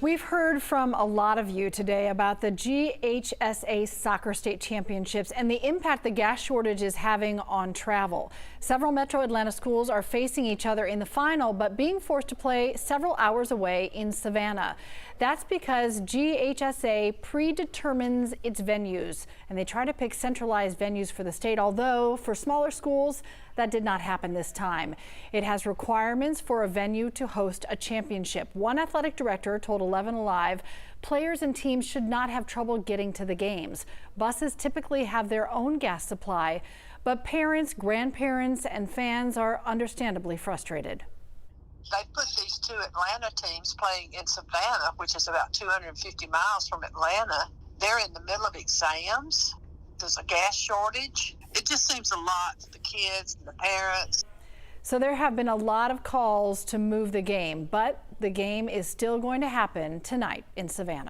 We've heard from a lot of you today about the GHSA Soccer State Championships and the impact the gas shortage is having on travel. Several Metro Atlanta schools are facing each other in the final, but being forced to play several hours away in Savannah. That's because GHSA predetermines its venues, and they try to pick centralized venues for the state, although for smaller schools, that did not happen this time. It has requirements for a venue to host a championship. One athletic director told 11 Alive players and teams should not have trouble getting to the games. Buses typically have their own gas supply, but parents, grandparents, and fans are understandably frustrated. They put these two Atlanta teams playing in Savannah, which is about 250 miles from Atlanta. They're in the middle of exams. There's a gas shortage. It just seems a lot to the kids and the parents. So there have been a lot of calls to move the game, but the game is still going to happen tonight in Savannah.